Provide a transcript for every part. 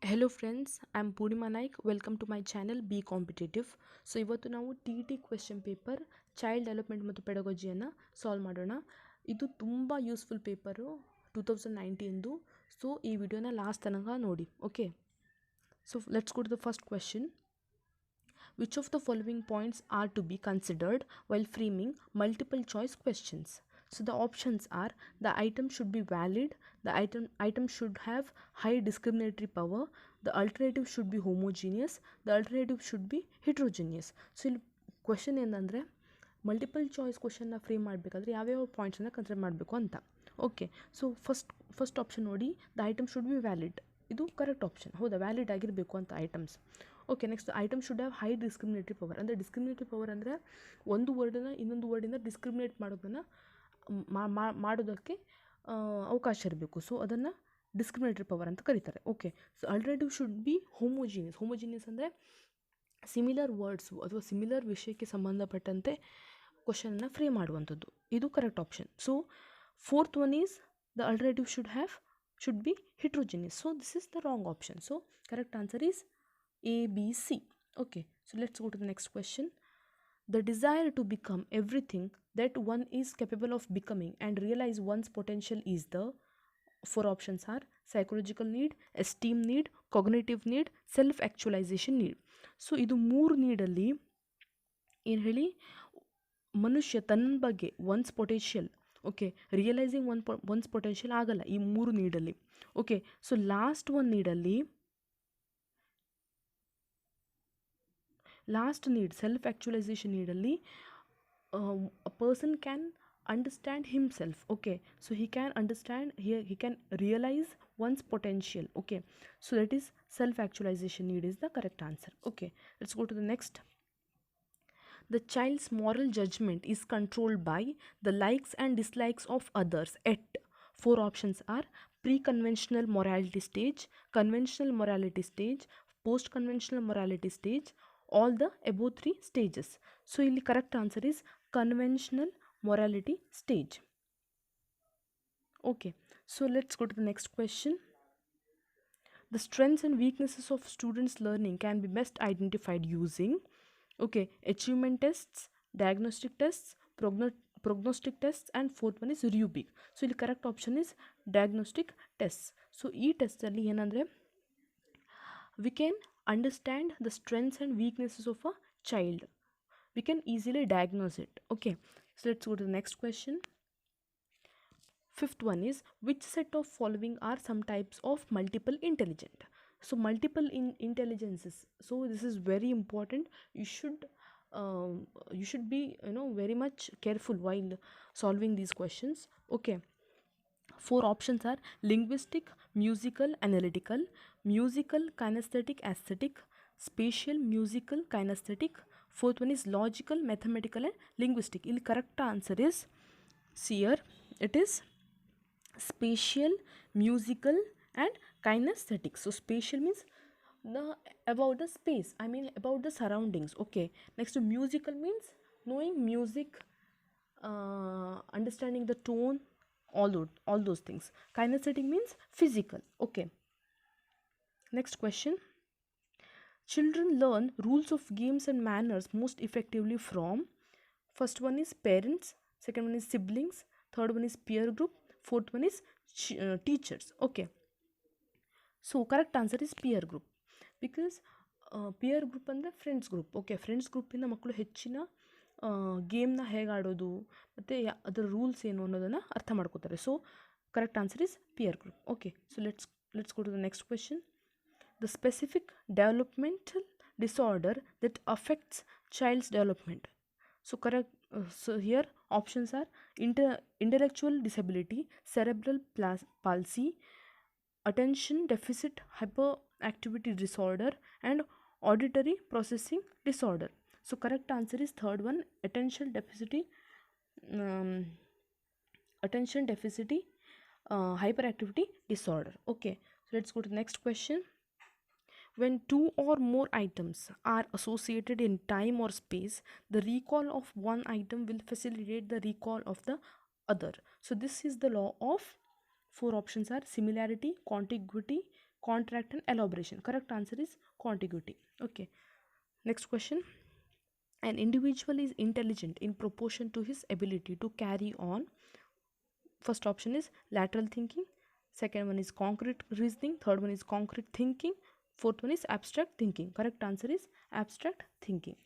Hello friends, I am Purnima Naik. Welcome to my channel be competitive. So ಇವತ್ತು ನಾವು T question paper child development ಮತ್ತು ಪೆಡಗೋಜಿಯನ್ನು solve ಮಾಡೋಣ. ಇದು ತುಂಬ ಯೂಸ್ಫುಲ್ ಪೇಪರು 2019. ಸೊ ಈ ವಿಡಿಯೋನ ಲಾಸ್ಟ್ ತನಕ ನೋಡಿ. Okay, so let's go to the first question. Which of the following points are to be considered while framing multiple choice questions? So the options are: the item should be valid, the item should have high discriminatory power, the alternative should be homogeneous, the alternative should be heterogeneous. So ಇಲ್ಲಿ question ಏನಂದರೆ, multiple choice ಕ್ವೆಶನ್ನ frame ಮಾಡಬೇಕಾದ್ರೆ ಯಾವ್ಯಾವ ಪಾಯಿಂಟ್ಸನ್ನು consider ಮಾಡಬೇಕು ಅಂತ. Okay, so first option ನೋಡಿ, the item should be valid. ಇದು ಕರೆಕ್ಟ್ ಆಪ್ಷನ್. ಹೌದಾ, ವ್ಯಾಲಿಡ್ ಆಗಿರಬೇಕು ಅಂತ items. Okay, next item should have high discriminatory power. ಅಂದರೆ ಡಿಸ್ಕ್ರಿಮಿನೇಟರಿ ಪವರ್ ಅಂದರೆ ಒಂದು ವರ್ಡನ್ನು ಇನ್ನೊಂದು ವರ್ಡಿಂದ ಡಿಸ್ಕ್ರಿಮಿನೇಟ್ ಮಾಡೋದನ್ನು ಮಾಡೋದಕ್ಕೆ ಅವಕಾಶ ಇರಬೇಕು. ಸೊ ಅದನ್ನು ಡಿಸ್ಕ್ರಿಮಿನೇಟರಿ ಪವರ್ ಅಂತ ಕರೀತಾರೆ. Okay, so alternative should be homogeneous. Homogeneous ಅಂದರೆ ಸಿಮಿಲರ್ ವರ್ಡ್ಸು ಅಥವಾ ಸಿಮಿಲರ್ ವಿಷಯಕ್ಕೆ ಸಂಬಂಧಪಟ್ಟಂತೆ ಕ್ವಶನನ್ನು ಫ್ರೇಮ್ ಮಾಡುವಂಥದ್ದು. ಇದು correct option. So fourth one is the alternative should be heterogeneous. So this is the wrong option. So correct answer is A, B, C. Okay, so let's go to the next question. The desire to become everything that one is capable of becoming and realize one's potential is the four options are: psychological need, esteem need, cognitive need, self actualization need. So ಇದು ಮೂರು ನೀಡಲ್ಲಿ ಏನು ಹೇಳಿ, ಮನುಷ್ಯ ತನ್ನ ಬಗ್ಗೆ one's potential, okay, realizing one's potential ಆಗಲ್ಲ ಈ ಮೂರು ನೀಡಲ್ಲಿ. Okay, so last need self actualization ನೀಡಲ್ಲಿ a person can understand himself. Okay, so he can realize one's potential. Okay, so that is self actualization need is the correct answer. Okay, let's go to the next. The child's moral judgment is controlled by the likes and dislikes of others at. Four options are: pre-conventional morality stage, conventional morality stage, post-conventional morality stage, all the above three stages. So ಇಲ್ಲಿ correct answer is conventional morality stage. Okay, so let's go to the next question. The strengths and weaknesses of students' learning can be best identified using, okay, achievement tests, diagnostic tests, prognostic tests, and fourth one is Rubik. So the correct option is diagnostic tests. So ಈ ಟೆಸ್ಟಲ್ಲಿ ಏನಂದರೆ, we can understand the strengths and weaknesses of a child. We can easily diagnose it. Okay, so let's go to the next question. Fifth one is, which set of following are some types of multiple intelligent? So multiple intelligences. So this is very important. You should be very much careful while solving these questions. Okay, four options are: linguistic, musical, analytical, musical, kinesthetic, aesthetic, spatial, musical, kinesthetic. Fourth one is logical, mathematical, and linguistic. The correct answer is here. It is spatial, musical, and kinesthetic. So spatial means about the space, about the surroundings. Okay, next, musical means knowing music, understanding the tone, all those things. Kinesthetic means physical. Okay, next question. Children learn rules of games and manners most effectively from. First one is parents, second one is siblings, third one is peer group, fourth one is teachers. Okay, so correct answer is peer group, because peer group ಅಂದರೆ friends group. Okay, friends ಗ್ರೂಪಿಂದ ಮಕ್ಕಳು ಹೆಚ್ಚಿನ ಗೇಮ್ನ ಹೇಗೆ ಆಡೋದು ಮತ್ತು ಅದರ rules ಏನು ಅನ್ನೋದನ್ನು ಅರ್ಥ ಮಾಡ್ಕೋತಾರೆ. So correct answer is peer group. Okay, so let's go to the next question. The specific developmental disorder that affects child's development. So correct. So here options are: intellectual disability, cerebral palsy, attention deficit hyperactivity disorder, and auditory processing disorder. So correct answer is third one, attention deficit hyperactivity disorder. Okay, so let's go to the next question. When two or more items are associated in time or space, the recall of one item will facilitate the recall of the other. So this is the law of. Four options are: similarity, contiguity, contract and elaboration. Correct answer is contiguity. Okay, next question. An individual is intelligent in proportion to his ability to carry on. First option is lateral thinking, second one is concrete reasoning, third one is concrete thinking, fourth one is abstract thinking. Correct answer is abstract thinking.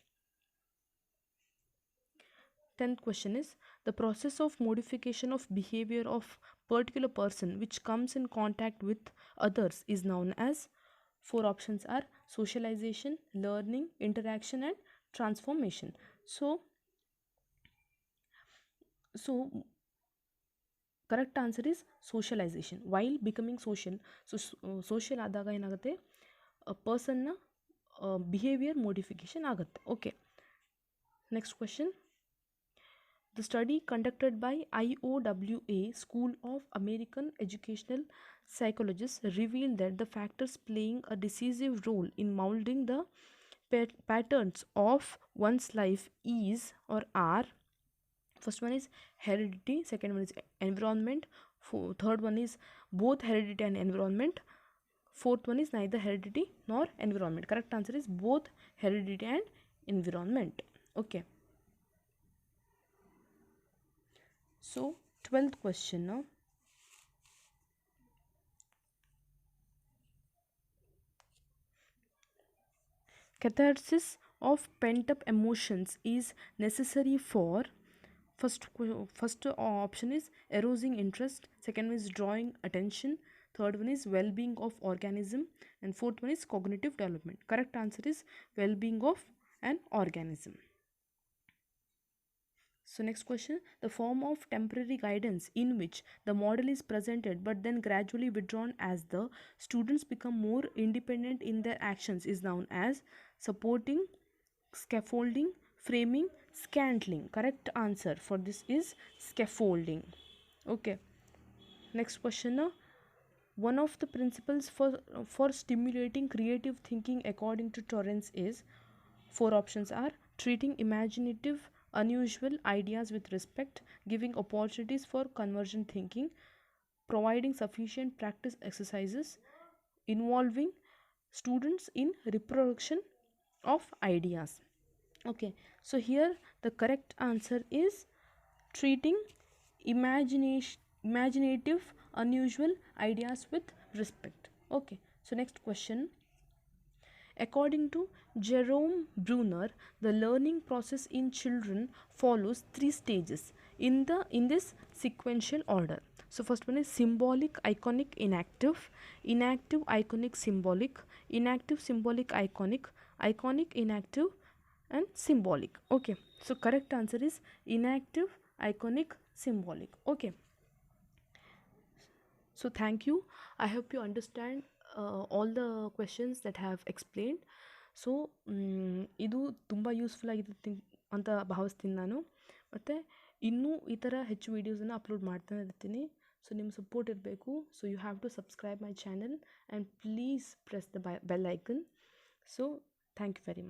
10th question is the process of modification of behavior of particular person which comes in contact with others is known as. Four options are socialization, learning, interaction and transformation. So correct answer is socialization. While becoming social, social ಆದಾಗ ಏನಾಗುತ್ತೆ ಪರ್ಸನ್ನ behaviour modification ಆಗುತ್ತೆ. Okay, next question. The study conducted by IOWA School of American Educational Psychologists revealed that the factors playing a decisive role in molding the patterns of one's life is or are. First one is heredity, second one is environment, third one is both heredity and environment, fourth one is neither heredity nor environment. Correct answer is both heredity and environment. Okay, so 12th question now. Catharsis of pent up emotions is necessary for. First option is arousing interest, second one is drawing attention, third one is well-being of organism, and fourth one is cognitive development. Correct answer is well-being of an organism. So next question, the form of temporary guidance in which the model is presented but then gradually withdrawn as the students become more independent in their actions is known as supporting, scaffolding, framing, scantling. Correct answer for this is scaffolding. Okay, next question. One of the principles for stimulating creative thinking according to Torrance is. Four options are treating imaginative unusual ideas with respect, giving opportunities for convergent thinking, providing sufficient practice exercises, involving students in reproduction of ideas. Okay, so here the correct answer is treating imaginative unusual ideas with respect. Okay, so next question. According to Jerome Bruner, the learning process in children follows 3 stages in this sequential order. So first one is symbolic, iconic, inactive, inactive, iconic, symbolic, inactive, symbolic, iconic, iconic, inactive and symbolic. Okay, so correct answer is inactive, iconic, symbolic. Okay, so thank you. I hope you understand all the questions that I have explained. So ಇದು ತುಂಬ useful ಆಗಿದೆ ಅಂತ ಭಾವಿಸ್ತೀನಿ ನಾನು. ಮತ್ತು ಇನ್ನೂ ಈ ಥರ ಹೆಚ್ಚು ವೀಡಿಯೋಸನ್ನು ಅಪ್ಲೋಡ್ ಮಾಡ್ತಾನೆ ಇರ್ತೀನಿ. ಸೊ ನಿಮ್ಮ ಸಪೋರ್ಟ್ ಇರಬೇಕು. So you have to subscribe my channel and please press the bell icon. So thank you very much.